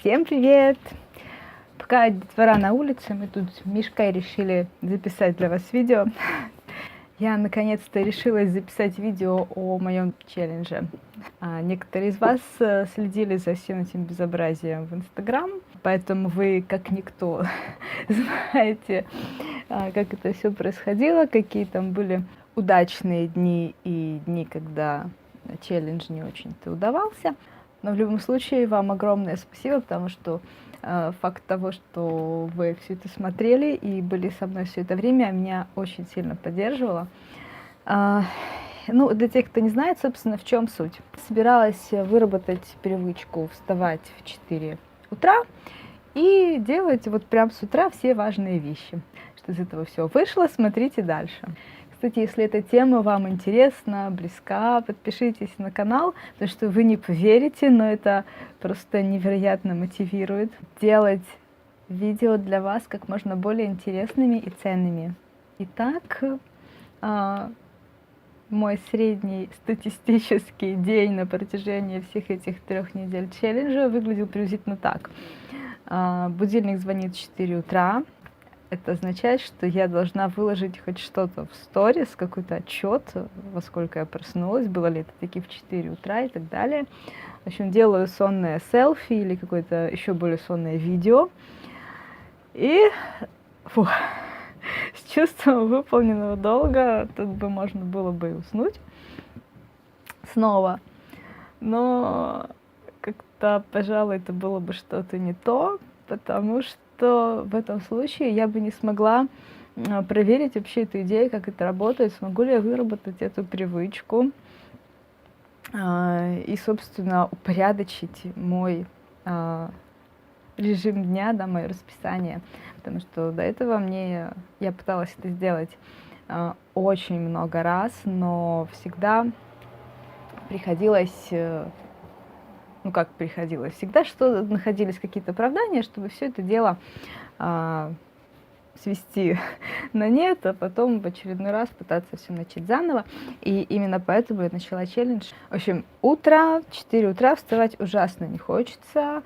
Всем привет! Пока детвора на улице, мы тут с Мишкой решили записать для вас видео. Я наконец-то решилась записать видео о моем челлендже. Некоторые из вас следили за всем этим безобразием в Инстаграм, поэтому вы, как никто, знаете, как это все происходило, какие там были удачные дни и дни, когда челлендж не очень-то удавался. Но в любом случае вам огромное спасибо, потому что факт того, что вы все это смотрели и были со мной все это время, меня очень сильно поддерживало. Ну, для тех, кто не знает, собственно, в чем суть. Собиралась выработать привычку вставать в 4 утра и делать вот прям с утра все важные вещи. Что из этого все вышло, смотрите дальше. Кстати, если эта тема вам интересна, близка, подпишитесь на канал, потому что вы не поверите, но это просто невероятно мотивирует делать видео для вас как можно более интересными и ценными. Итак, мой средний статистический день на протяжении всех этих 3 недель челленджа выглядел приблизительно так. Будильник звонит в 4 утра. Это означает, что я должна выложить хоть что-то в сторис, какой-то отчет, во сколько я проснулась, было ли это таки в 4 утра и так далее. В общем, делаю сонное селфи или какое-то еще более сонное видео. И с чувством выполненного долга тут бы можно было бы уснуть снова. Но как-то, пожалуй, это было бы что-то не то, потому что в этом случае я бы не смогла проверить вообще эту идею, как это работает, смогу ли я выработать эту привычку и, собственно, упорядочить мой режим дня, да, мое расписание, потому что до этого я пыталась это сделать очень много раз, но всегда приходилось, всегда находились какие-то оправдания, чтобы все это дело свести на нет, а потом в очередной раз пытаться все начать заново. И именно поэтому я начала челлендж. В общем, 4 утра вставать ужасно не хочется.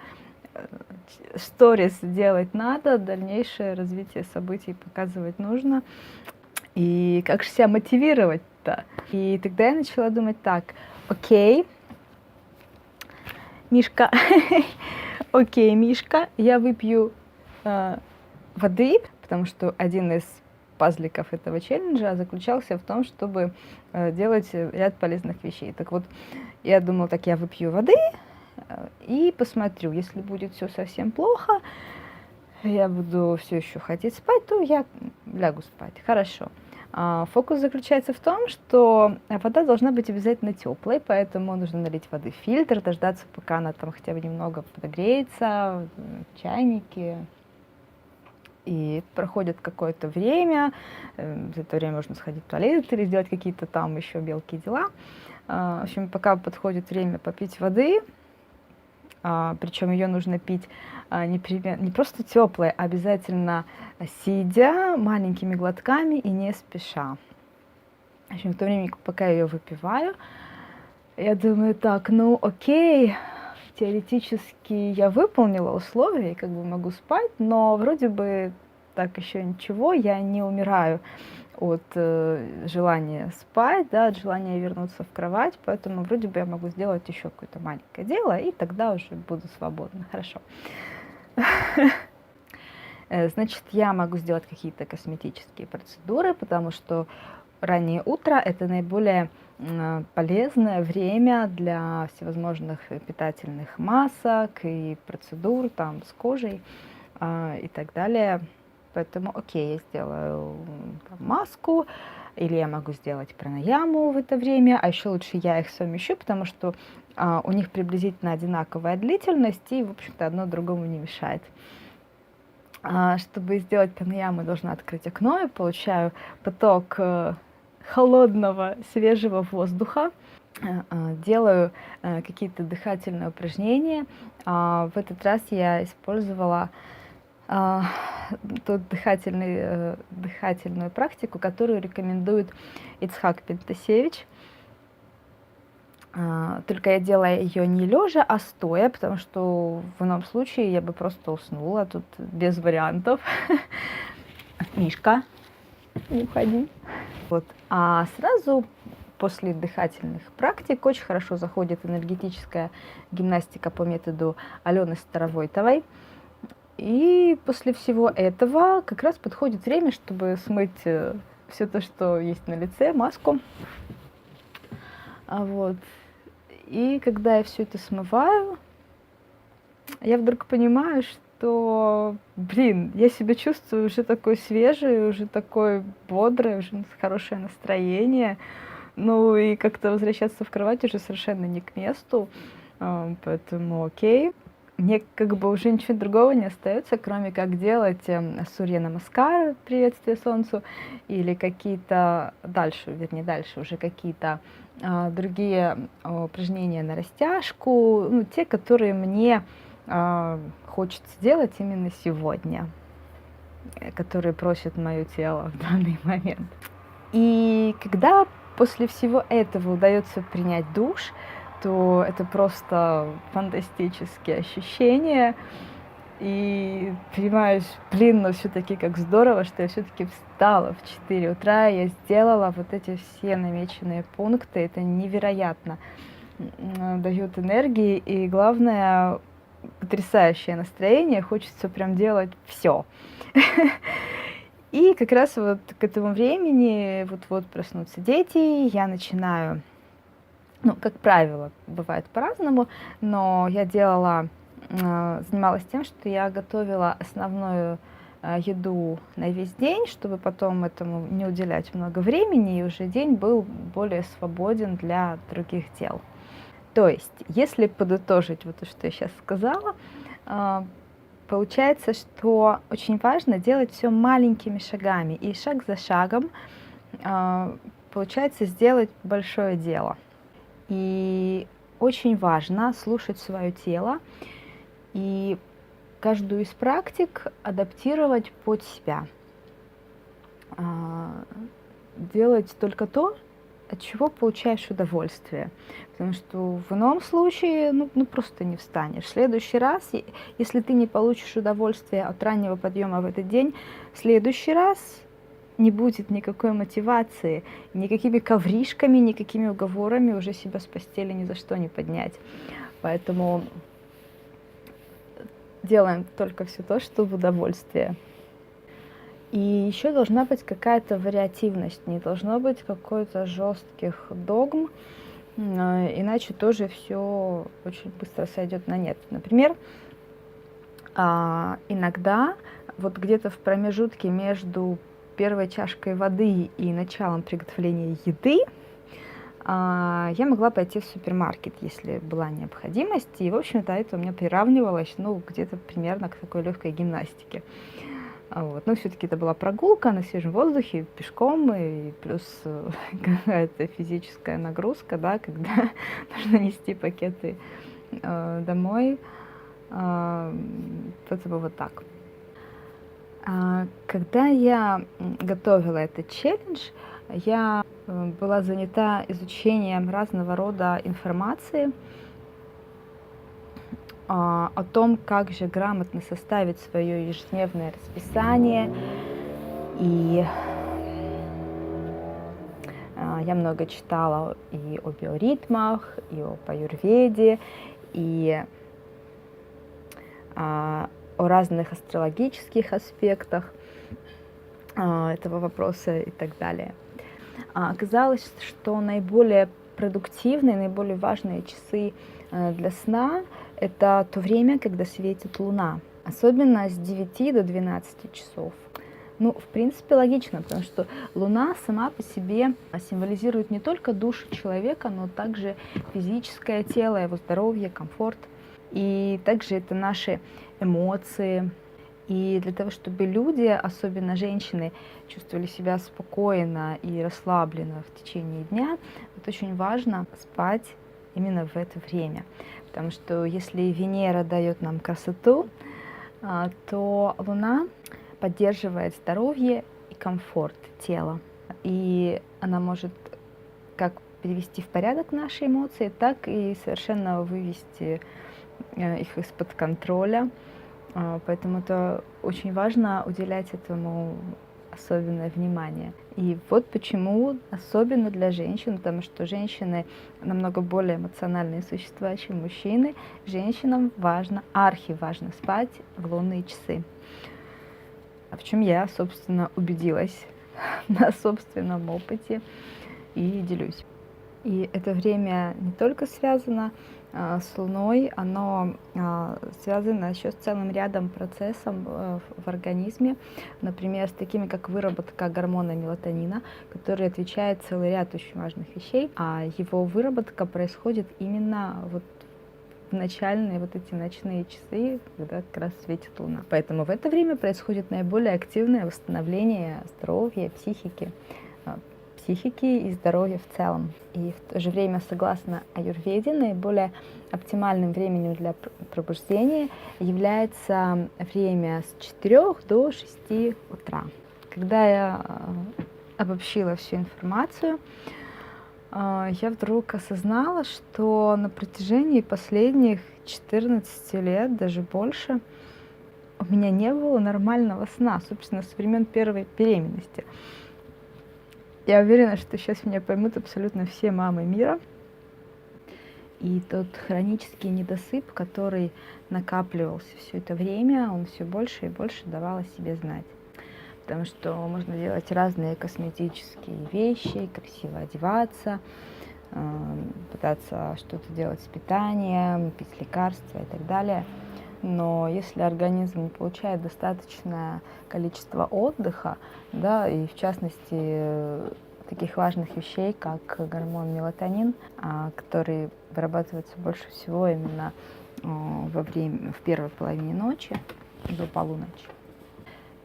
Сторис делать надо, дальнейшее развитие событий показывать нужно. И как же себя мотивировать-то? И тогда я начала думать так: окей, Мишка, окей, Мишка, я выпью воды, потому что один из пазликов этого челленджа заключался в том, чтобы делать ряд полезных вещей. Так вот, я думала, так, я выпью воды и посмотрю, если будет все совсем плохо, я буду все еще хотеть спать, то я лягу спать. Хорошо. Фокус заключается в том, что вода должна быть обязательно теплой, поэтому нужно налить воды в фильтр, дождаться, пока она там хотя бы немного подогреется в чайнике. И проходит какое-то время, за это время можно сходить в туалет или сделать какие-то там еще мелкие дела. В общем, пока подходит время попить воды, причем ее нужно пить не просто теплой, а обязательно сидя маленькими глотками и не спеша. В общем, в то время, пока я ее выпиваю, я думаю, так, ну окей, теоретически я выполнила условия, как бы могу спать, но вроде бы так еще ничего, я не умираю от желания спать, да, от желания вернуться в кровать, поэтому вроде бы я могу сделать еще какое-то маленькое дело, и тогда уже буду свободна. Хорошо. Значит, я могу сделать какие-то косметические процедуры, потому что раннее утро — это наиболее полезное время для всевозможных питательных масок и процедур там с кожей и так далее. Поэтому, окей, я сделаю маску, или я могу сделать пранаяму в это время, а еще лучше я их совмещу, потому что у них приблизительно одинаковая длительность, и, в общем-то, одно другому не мешает. Чтобы сделать пранаяму, должна открыть окно, и получаю поток холодного, свежего воздуха. Делаю какие-то дыхательные упражнения. В этот раз я использовала ту дыхательную практику, которую рекомендует Ицхак Пентасевич. Только я делаю ее не лежа, а стоя, потому что в ином случае я бы просто уснула, тут без вариантов. Мишка, не уходи. Вот. А сразу после дыхательных практик очень хорошо заходит энергетическая гимнастика по методу Алены Старовойтовой. И после всего этого как раз подходит время, чтобы смыть все то, что есть на лице, маску. Вот. И когда я все это смываю, я вдруг понимаю, что, блин, я себя чувствую уже такой свежей, уже такой бодрой, уже хорошее настроение. Ну и как-то возвращаться в кровать уже совершенно не к месту, поэтому окей. Мне как бы уже ничего другого не остается, кроме как делать Сурья Намаскар, приветствие солнцу, или какие-то дальше, вернее дальше уже какие-то другие упражнения на растяжку, ну, те, которые мне хочется делать именно сегодня, которые просит мое тело в данный момент. И когда после всего этого удается принять душ, то это просто фантастические ощущения. И понимаешь, блин, но все-таки как здорово, что я все-таки встала в 4 утра, я сделала вот эти все намеченные пункты. Это невероятно дает энергии, и главное, потрясающее настроение, хочется прям делать все. И как раз вот к этому времени вот-вот проснутся дети, я начинаю, ну, как правило, бывает по-разному, но я занималась тем, что я готовила основную еду на весь день, чтобы потом этому не уделять много времени, и уже день был более свободен для других дел. То есть, если подытожить вот то, что я сейчас сказала, получается, что очень важно делать все маленькими шагами, и шаг за шагом получается сделать большое дело. И очень важно слушать свое тело и каждую из практик адаптировать под себя. Делать только то, от чего получаешь удовольствие. Потому что в ином случае ну просто не встанешь. В следующий раз, если ты не получишь удовольствие от раннего подъема в этот день, в следующий раз не будет никакой мотивации, никакими ковришками, никакими уговорами уже себя с постели ни за что не поднять. Поэтому делаем только все то, что в удовольствие. И еще должна быть какая-то вариативность, не должно быть какой-то жестких догм, иначе тоже все очень быстро сойдет на нет. Например, иногда вот где-то в промежутке между первой чашкой воды и началом приготовления еды я могла пойти в супермаркет, если была необходимость. И, в общем-то, это у меня приравнивалось, ну, где-то примерно к такой легкой гимнастике. Вот. Но все-таки это была прогулка на свежем воздухе, пешком, и плюс какая-то физическая нагрузка, да, когда нужно нести пакеты домой. Поэтому вот так. Когда я готовила этот челлендж, я была занята изучением разного рода информации о том, как же грамотно составить свое ежедневное расписание. И я много читала и о биоритмах, и о аюрведе, и о разных астрологических аспектах этого вопроса и так далее. Оказалось, что наиболее продуктивные, наиболее важные часы для сна — это то время, когда светит Луна, особенно с 9 до 12 часов. Ну, в принципе, логично, потому что Луна сама по себе символизирует не только душу человека, но также физическое тело, его здоровье, комфорт. И также это наши эмоции. И для того, чтобы люди, особенно женщины, чувствовали себя спокойно и расслабленно в течение дня, это очень важно спать именно в это время. Потому что если Венера дает нам красоту, то Луна поддерживает здоровье и комфорт тела. И она может как привести в порядок наши эмоции, так и совершенно вывести их из-под контроля. Поэтому это очень важно уделять этому особенное внимание. И вот почему особенно для женщин, потому что женщины намного более эмоциональные существа, чем мужчины, женщинам важно, архиважно спать в лунные часы. В чем я, собственно, убедилась на собственном опыте и делюсь. И это время не только связано с Луной, оно связано еще с целым рядом процессов в организме, например, с такими как выработка гормона мелатонина, который отвечает целый ряд очень важных вещей, а его выработка происходит именно вот в начальные вот эти ночные часы, когда как раз светит Луна. Поэтому в это время происходит наиболее активное восстановление здоровья, психики и здоровья в целом. И в то же время, согласно аюрведе, наиболее оптимальным временем для пробуждения является время с 4 до 6 утра. Когда я обобщила всю информацию, я вдруг осознала, что на протяжении последних 14 лет, даже больше, у меня не было нормального сна, собственно, с времен первой беременности. Я уверена, что сейчас меня поймут абсолютно все мамы мира. И тот хронический недосып, который накапливался все это время, он все больше и больше давал о себе знать. Потому что можно делать разные косметические вещи, красиво одеваться, пытаться что-то делать с питанием, пить лекарства и так далее. Но если организм не получает достаточное количество отдыха, да, и в частности таких важных вещей, как гормон мелатонин, который вырабатывается больше всего именно в первой половине ночи до полуночи,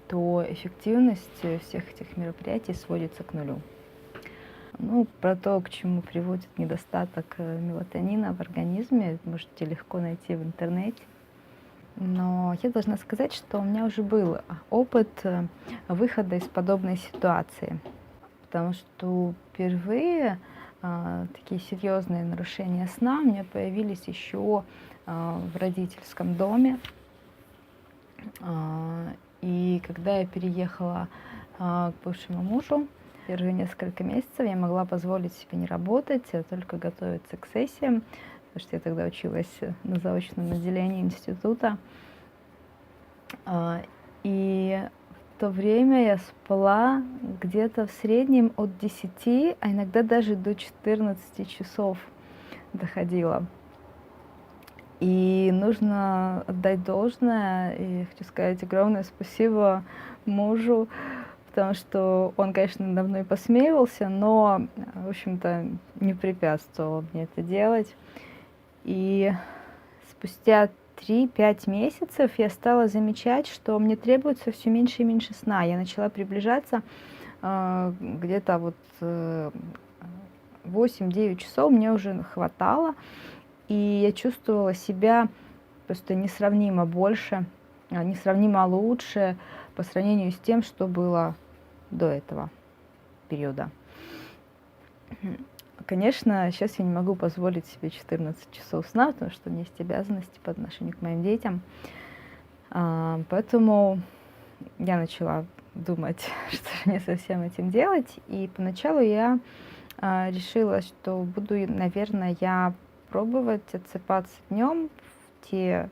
то эффективность всех этих мероприятий сводится к нулю. Ну, про то, к чему приводит недостаток мелатонина в организме, можете легко найти в интернете. Но я должна сказать, что у меня уже был опыт выхода из подобной ситуации, потому что впервые такие серьезные нарушения сна у меня появились еще в родительском доме. И когда я переехала к бывшему мужу, первые несколько месяцев я могла позволить себе не работать, а только готовиться к сессиям, потому что я тогда училась на заочном отделении института. И в то время я спала где-то в среднем от 10, а иногда даже до 14 часов доходила. И нужно отдать должное, и хочу сказать огромное спасибо мужу, потому что он, конечно, надо мной посмеивался, но, в общем-то, не препятствовал мне это делать. И спустя 3-5 месяцев я стала замечать, что мне требуется все меньше и меньше сна. Я начала приближаться где-то вот 8-9 часов мне уже хватало, и я чувствовала себя просто несравнимо больше, несравнимо лучше по сравнению с тем, что было до этого периода. Конечно, сейчас я не могу позволить себе 14 часов сна, потому что у меня есть обязанности по отношению к моим детям. Поэтому я начала думать, что же мне со всем этим делать. И поначалу я решила, что буду, наверное, я пробовать отсыпаться днем в те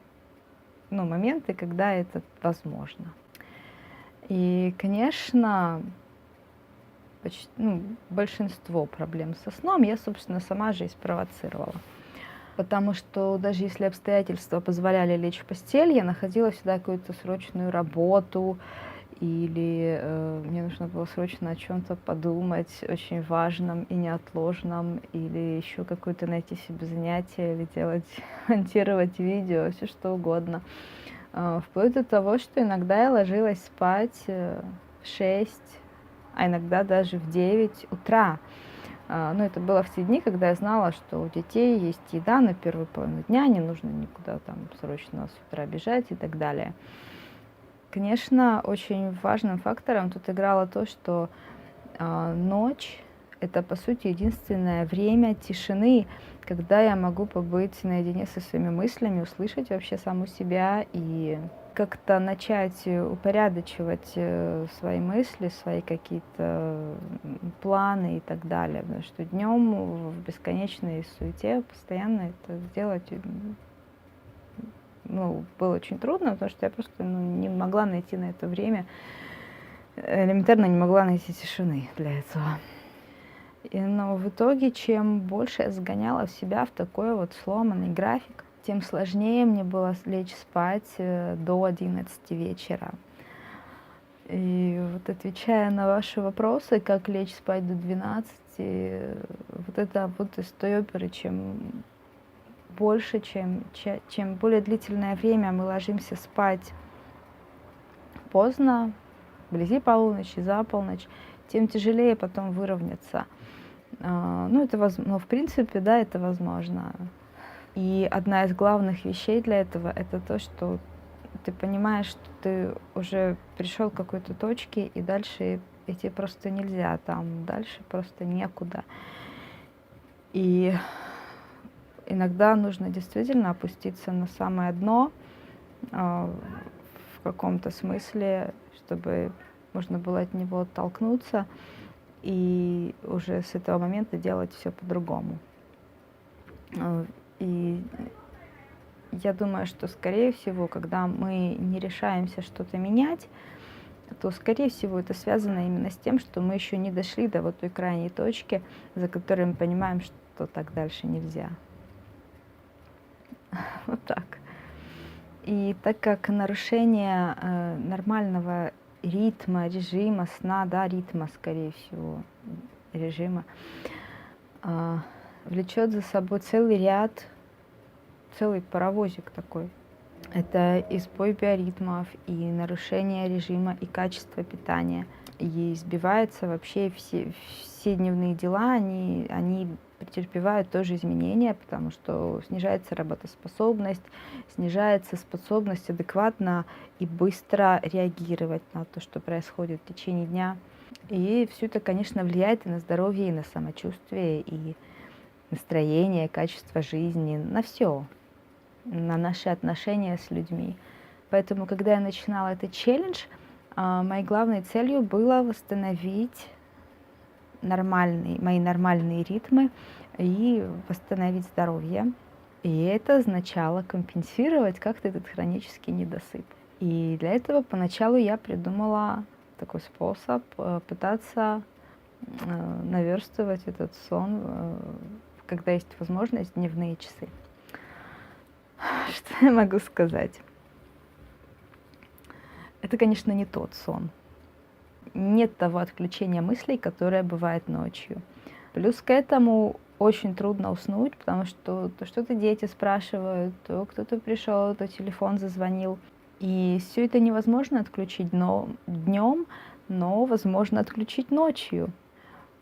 моменты, когда это возможно. И, конечно, большинство проблем со сном я, собственно, сама же и спровоцировала. Потому что даже если обстоятельства позволяли лечь в постель, я находила всегда какую-то срочную работу, или мне нужно было срочно о чем-то подумать, очень важном и неотложном, или еще какое-то найти себе занятие, или монтировать видео, все что угодно. Вплоть до того, что иногда я ложилась спать в 6, а иногда даже в 9 утра. Но это было в те дни, когда я знала, что у детей есть еда на первую половину дня, не нужно никуда там срочно с утра бежать и так далее. Конечно, очень важным фактором тут играло то, что ночь — это, по сути, единственное время тишины, когда я могу побыть наедине со своими мыслями, услышать вообще саму себя и как-то начать упорядочивать свои мысли, свои какие-то планы и так далее. Потому что днем в бесконечной суете постоянно это сделать было очень трудно, потому что я просто не могла найти на это время, элементарно не могла найти тишины для этого. Но в итоге, чем больше я загоняла в себя в такой вот сломанный график, тем сложнее мне было лечь спать до 11 вечера. И вот отвечая на ваши вопросы, как лечь спать до 12, вот это вот из той оперы, чем больше, чем более длительное время мы ложимся спать поздно, вблизи полуночи, за полночь, тем тяжелее потом выровняться. В принципе, да, это возможно. И одна из главных вещей для этого — это то, что ты понимаешь, что ты уже пришел к какой-то точке, и дальше идти просто нельзя, там дальше просто некуда. И иногда нужно действительно опуститься на самое дно в каком-то смысле, чтобы можно было от него оттолкнуться и уже с этого момента делать все по-другому. И я думаю, что, скорее всего, когда мы не решаемся что-то менять, то, скорее всего, это связано именно с тем, что мы еще не дошли до вот той крайней точки, за которой мы понимаем, что так дальше нельзя. Вот так. И так как нарушение нормального ритма, режима сна, да, ритма, скорее всего, режима, влечет за собой целый ряд, целый паровозик такой. Это и сбой биоритмов, и нарушение режима, и качества питания. И сбиваются вообще все дневные дела, они претерпевают тоже изменения, потому что снижается работоспособность, снижается способность адекватно и быстро реагировать на то, что происходит в течение дня. И все это, конечно, влияет и на здоровье, и на самочувствие, и настроение, качество жизни, на все, на наши отношения с людьми. Поэтому, когда я начинала этот челлендж, моей главной целью было восстановить мои нормальные ритмы и восстановить здоровье. И это означало компенсировать как-то этот хронический недосып. И для этого поначалу я придумала такой способ пытаться наверстывать этот сон, когда есть возможность, в дневные часы. Что я могу сказать? Это, конечно, не тот сон. Нет того отключения мыслей, которое бывает ночью. Плюс к этому очень трудно уснуть, потому что то что-то дети спрашивают, то кто-то пришел, то телефон зазвонил. И все это невозможно отключить днем, но возможно отключить ночью.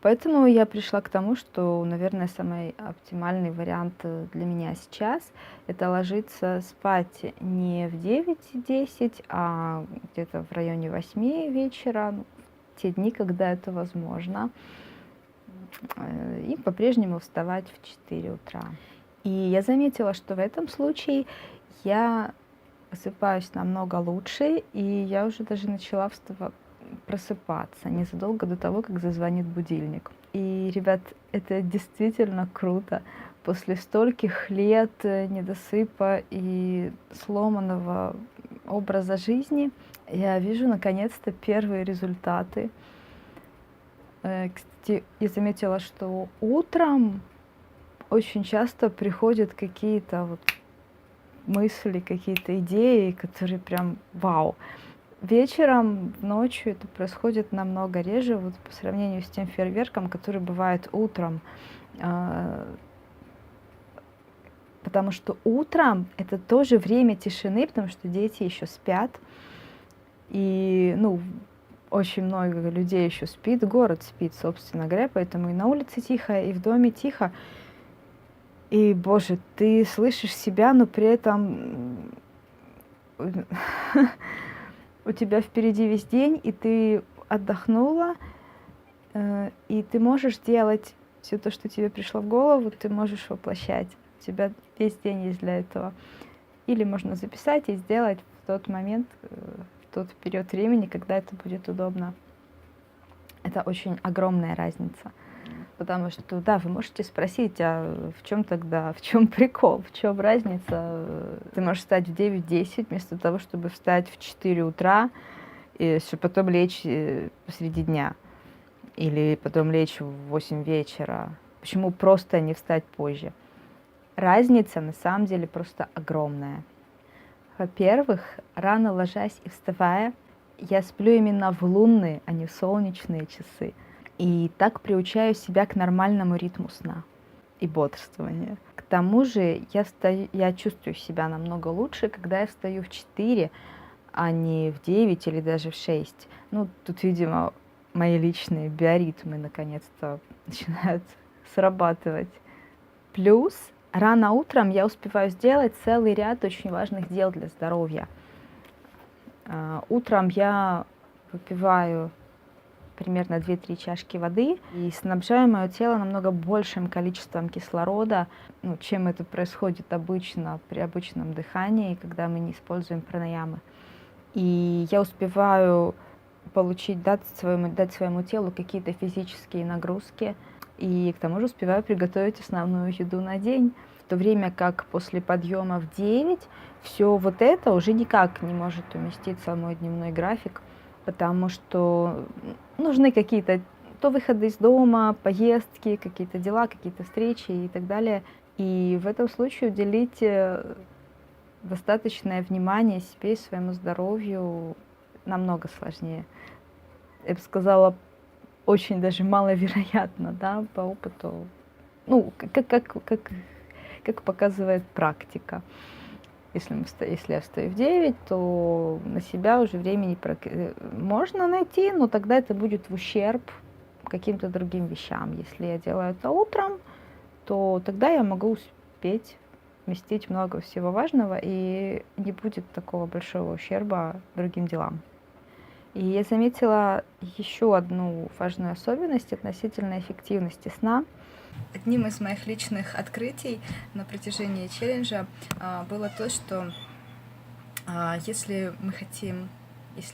Поэтому я пришла к тому, что, наверное, самый оптимальный вариант для меня сейчас — это ложиться спать не в 9-10, а где-то в районе 8 вечера, те дни, когда это возможно, и по-прежнему вставать в 4 утра. И я заметила, что в этом случае я высыпаюсь намного лучше, и я уже даже начала просыпаться незадолго до того, как зазвонит будильник. И, ребят, это действительно круто. После стольких лет недосыпа и сломанного образа жизни я вижу наконец-то первые результаты. Кстати, я заметила, что утром очень часто приходят какие-то вот мысли, какие-то идеи, которые прям вау. Вечером, ночью это происходит намного реже, вот по сравнению с тем фейерверком, который бывает утром. Потому что утром это тоже время тишины, потому что дети еще спят. И, очень много людей еще спит, город спит, собственно говоря, поэтому и на улице тихо, и в доме тихо. И, боже, ты слышишь себя, но при этом у тебя впереди весь день, и ты отдохнула, И ты можешь делать все то, что тебе пришло в голову, ты можешь воплощать. У тебя весь день есть для этого. Или можно записать и сделать в тот момент, в тот период времени, когда это будет удобно. Это очень огромная разница. Потому что, да, вы можете спросить, а в чем тогда, в чем прикол, в чем разница? Ты можешь встать в 9-10 вместо того, чтобы встать в 4 утра, и чтобы потом лечь посреди дня. Или потом лечь в 8 вечера. Почему просто не встать позже? Разница на самом деле просто огромная. Во-первых, рано ложась и вставая, я сплю именно в лунные, а не в солнечные часы. И так приучаю себя к нормальному ритму сна и бодрствования. К тому же я чувствую себя намного лучше, когда я встаю в 4, а не в 9 или даже в 6. Ну, тут, видимо, мои личные биоритмы наконец-то начинают срабатывать. Плюс рано утром я успеваю сделать целый ряд очень важных дел для здоровья. Утром я выпиваю примерно 2-3 чашки воды и снабжаю мое тело намного большим количеством кислорода, чем это происходит обычно при обычном дыхании, когда мы не используем пранаямы. И я успеваю дать своему телу какие-то физические нагрузки, и к тому же успеваю приготовить основную еду на день, в то время как после подъема в 9 все вот это уже никак не может уместиться в мой дневной график, потому что нужны какие-то то выходы из дома, поездки, какие-то дела, какие-то встречи и так далее. И в этом случае уделить достаточное внимание себе и своему здоровью намного сложнее. Я бы сказала, очень даже маловероятно, да, по опыту. Ну, как показывает практика. Если я встаю в 9, то на себя уже времени можно найти, но тогда это будет в ущерб каким-то другим вещам. Если я делаю это утром, то тогда я могу успеть вместить много всего важного, и не будет такого большого ущерба другим делам. И я заметила еще одну важную особенность относительно эффективности сна. Одним из моих личных открытий на протяжении челленджа было то, что если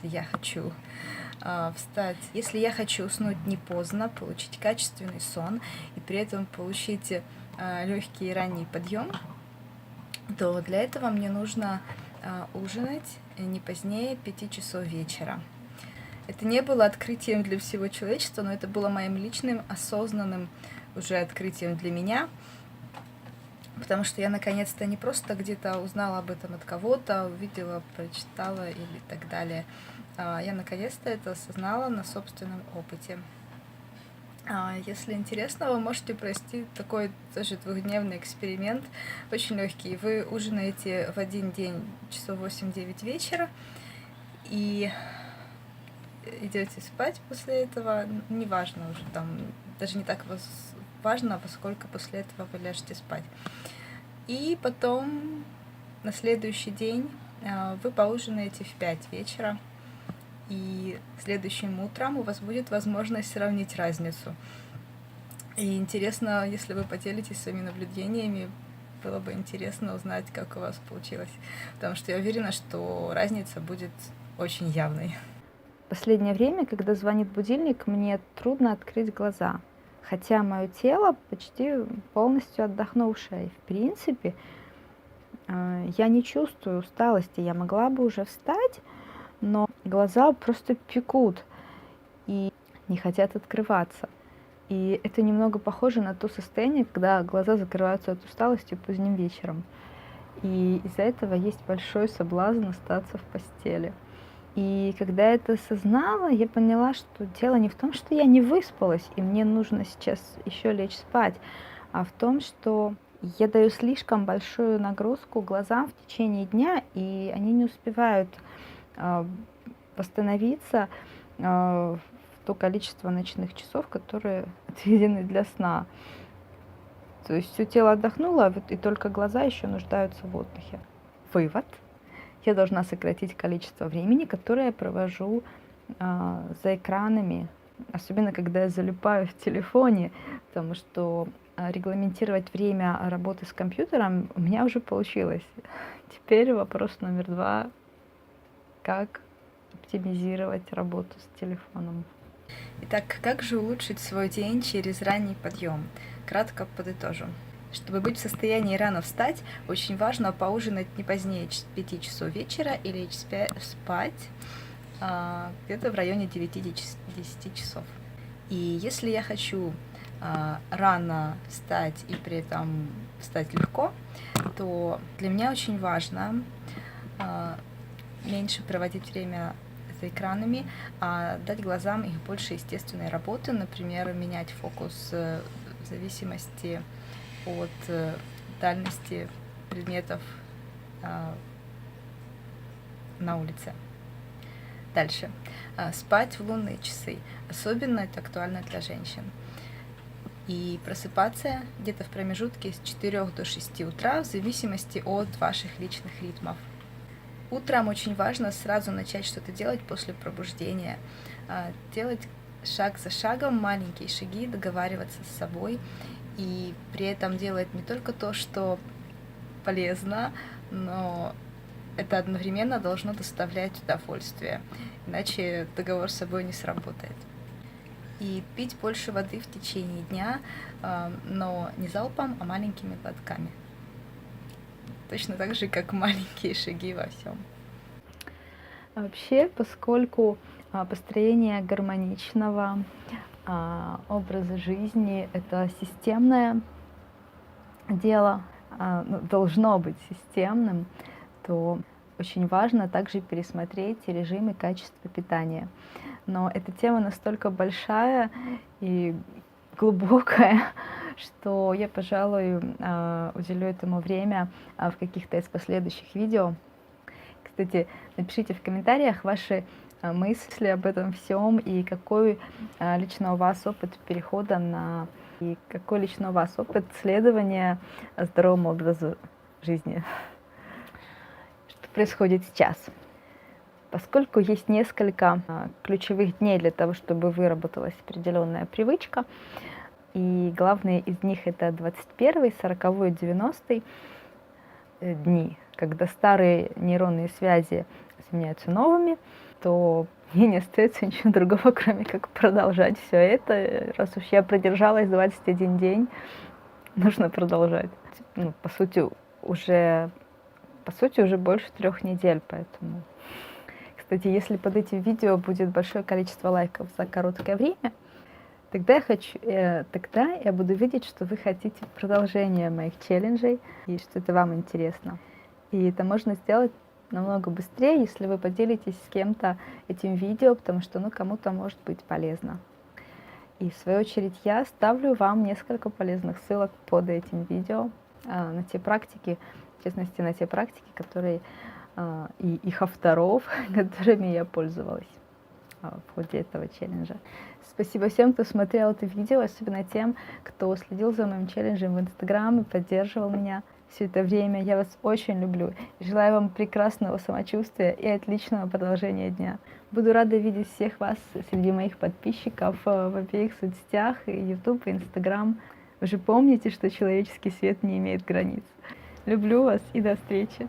я хочу встать, если я хочу уснуть не поздно, получить качественный сон и при этом получить легкий и ранний подъем, то для этого мне нужно ужинать не позднее 5 часов вечера. Это не было открытием для всего человечества, но это было моим личным, осознанным уже открытием для меня, потому что я наконец-то не просто где-то узнала об этом от кого-то, увидела, прочитала или так далее. Я наконец-то это осознала на собственном опыте. Если интересно, вы можете провести такой тоже 2-дневный эксперимент, очень легкий. Вы ужинаете в один день часов 8-9 вечера и идете спать после этого, неважно уже там, даже не так важно, поскольку после этого вы ляжете спать. И потом на следующий день вы поужинаете в 5 вечера, и следующим утром у вас будет возможность сравнить разницу. И интересно, если вы поделитесь своими наблюдениями, было бы интересно узнать, как у вас получилось, потому что я уверена, что разница будет очень явной. В последнее время, когда звонит будильник, мне трудно открыть глаза, хотя мое тело почти полностью отдохнувшее. В принципе, я не чувствую усталости, я могла бы уже встать, но глаза просто пекут и не хотят открываться. И это немного похоже на то состояние, когда глаза закрываются от усталости поздним вечером. И из-за этого есть большой соблазн остаться в постели. И когда я это осознала, я поняла, что дело не в том, что я не выспалась, и мне нужно сейчас еще лечь спать, а в том, что я даю слишком большую нагрузку глазам в течение дня, и они не успевают восстановиться в то количество ночных часов, которые отведены для сна. То есть все тело отдохнуло, и только глаза еще нуждаются в отдыхе. Вывод. Я должна сократить количество времени, которое я провожу за экранами особенно когда я залипаю в телефоне, потому что регламентировать время работы с компьютером у меня уже получилось. Теперь вопрос номер два: как оптимизировать работу с телефоном. Итак, как же улучшить свой день через ранний подъем? Кратко подытожу. Чтобы быть в состоянии рано встать, очень важно поужинать не позднее 5 часов вечера и лечь спать где-то в районе 9-10 часов. И если я хочу рано встать и при этом встать легко, то для меня очень важно меньше проводить время за экранами, а дать глазам их больше естественной работы, например, менять фокус в зависимости от дальности предметов на улице. Дальше. Спать в лунные часы. Особенно это актуально для женщин. И просыпаться где-то в промежутке с 4 до 6 утра в зависимости от ваших личных ритмов. Утром очень важно сразу начать что-то делать после пробуждения. Делать шаг за шагом, маленькие шаги, договариваться с собой. И при этом делать не только то, что полезно, но это одновременно должно доставлять удовольствие, иначе договор с собой не сработает. И пить больше воды в течение дня, но не залпом, а маленькими глотками. Точно так же, как маленькие шаги во всем. Вообще, поскольку построение гармоничного образа жизни — это системное дело, должно быть системным, то очень важно также пересмотреть режим и качество питания. Но эта тема настолько большая и глубокая, что я, пожалуй, уделю этому время в каких-то из последующих видео. Кстати, напишите в комментариях ваши мысли об этом всем и какой лично у вас опыт перехода и какой лично у вас опыт следования здоровому образу жизни. Что происходит сейчас? Поскольку есть несколько ключевых дней для того, чтобы выработалась определенная привычка, и главные из них это 21-й, 40-й, 90-й дни, когда старые нейронные связи сменяются новыми, то мне не остается ничего другого, кроме как продолжать все это. Раз уж я продержалась 21 день, нужно продолжать. По сути, уже больше 3 недель, поэтому... Кстати, если под этим видео будет большое количество лайков за короткое время, тогда я буду видеть, что вы хотите продолжения моих челленджей и что это вам интересно. И это можно сделать намного быстрее, если вы поделитесь с кем-то этим видео, потому что кому-то может быть полезно. И в свою очередь я ставлю вам несколько полезных ссылок под этим видео на те практики, в частности на те практики, которые и их авторов, которыми я пользовалась в ходе этого челленджа. Спасибо всем, кто смотрел это видео, особенно тем, кто следил за моим челленджем в Инстаграм и поддерживал меня все это время. Я вас очень люблю. Желаю вам прекрасного самочувствия и отличного продолжения дня. Буду рада видеть всех вас среди моих подписчиков в обеих соцсетях, и YouTube, и Instagram. Вы же помните, что человеческий свет не имеет границ. Люблю вас и до встречи.